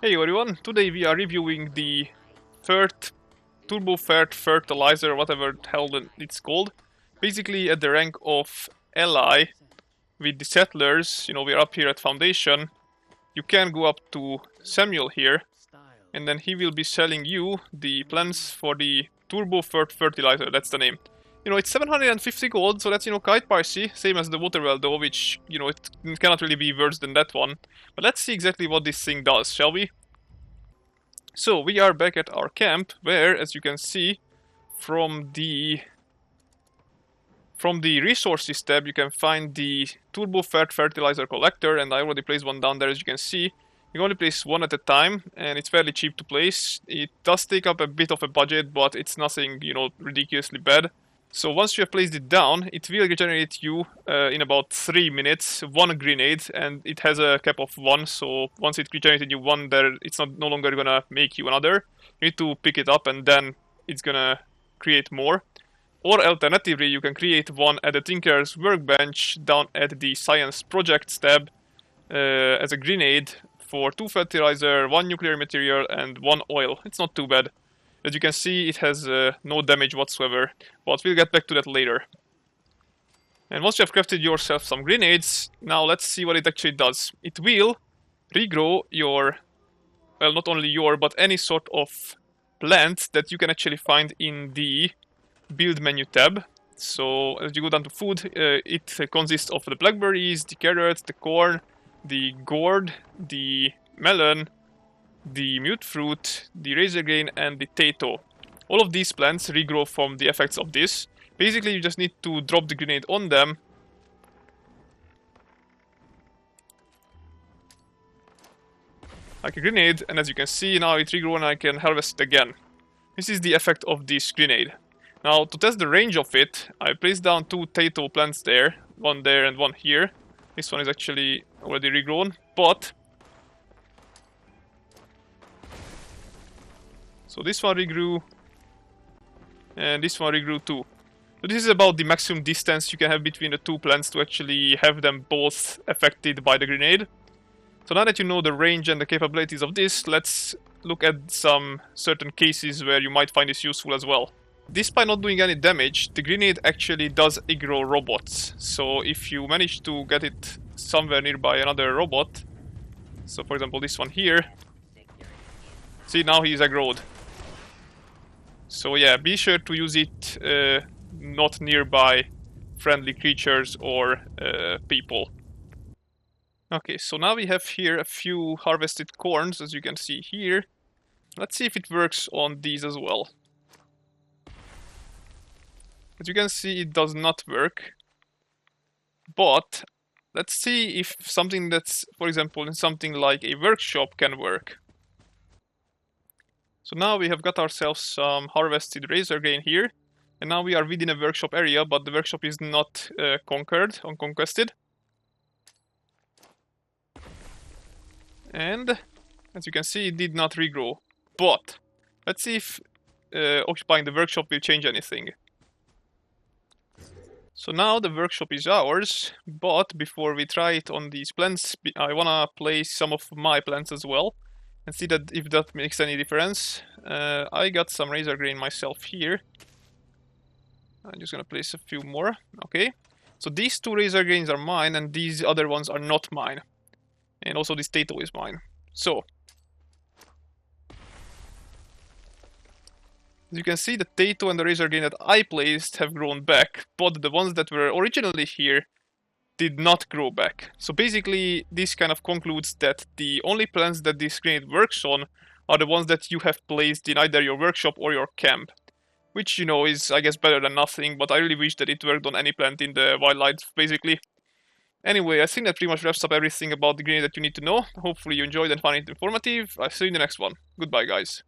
Hey everyone, today we are reviewing the Turbo-Fert Fertilizer, whatever the hell it's called. Basically at the rank of ally with the settlers, we're up here at Foundation. You can go up to Samuel here, and then he will be selling you the plants for the Turbo-Fert Fertilizer, that's the name. It's 750 gold, so that's, quite pricey, same as the water well though, which, it cannot really be worse than that one. But let's see exactly what this thing does, shall we? So we are back at our camp, where, as you can see, from the resources tab, you can find the Turbo-Fert Fertilizer collector, and I already placed one down there, as you can see. You can only place one at a time, and it's fairly cheap to place. It does take up a bit of a budget, but it's nothing, ridiculously bad. So once you have placed it down, it will regenerate you in about 3 minutes, one grenade, and it has a cap of 1, so once it regenerated you one there, it's no longer gonna make you another. You need to pick it up and then it's gonna create more. Or alternatively, you can create one at the Tinker's workbench down at the Science Projects tab as a grenade for 2 fertilizer, 1 nuclear material, and 1 oil. It's not too bad. As you can see, it has no damage whatsoever, but we'll get back to that later. And once you have crafted yourself some grenades, now let's see what it actually does. It will regrow your, well, not only your, but any sort of plant that you can actually find in the build menu tab. So as you go down to food, it consists of the blackberries, the carrots, the corn, the gourd, the melon, the mute fruit, the razor grain, and the tato. All of these plants regrow from the effects of this. Basically, you just need to drop the grenade on them. Like a grenade, and as you can see, now it regrows and I can harvest it again. This is the effect of this grenade. Now, to test the range of it, I placed down 2 tato plants there. One there and one here. This one is actually already regrown, but so this one regrew, and this one regrew too. So this is about the maximum distance you can have between the 2 plants to actually have them both affected by the grenade. So now that you know the range and the capabilities of this, let's look at some certain cases where you might find this useful as well. Despite not doing any damage, the grenade actually does aggro robots. So if you manage to get it somewhere nearby another robot, so for example this one here, see, now he's aggroed. So yeah, be sure to use it not nearby friendly creatures or people. Okay, so now we have here a few harvested corns, as you can see here. Let's see if it works on these as well. As you can see, it does not work. But let's see if something that's, for example, in something like a workshop can work. So now we have got ourselves some harvested razor grain here, and now we are within a workshop area, but the workshop is not unconquested. And as you can see, it did not regrow. But let's see if occupying the workshop will change anything. So now the workshop is ours, but before we try it on these plants, I wanna place some of my plants as well. And see that if that makes any difference. I got some razor grain myself here. I'm just gonna place a few more. Okay. So these 2 razor grains are mine, and these other ones are not mine. And also this tato is mine. So as you can see, the tato and the razor grain that I placed have grown back, but the ones that were originally here did not grow back. So basically, this kind of concludes that the only plants that this grenade works on are the ones that you have placed in either your workshop or your camp. Which, is, I guess, better than nothing, but I really wish that it worked on any plant in the wildlife, basically. Anyway, I think that pretty much wraps up everything about the grenade that you need to know. Hopefully you enjoyed and found it informative. I'll see you in the next one. Goodbye, guys.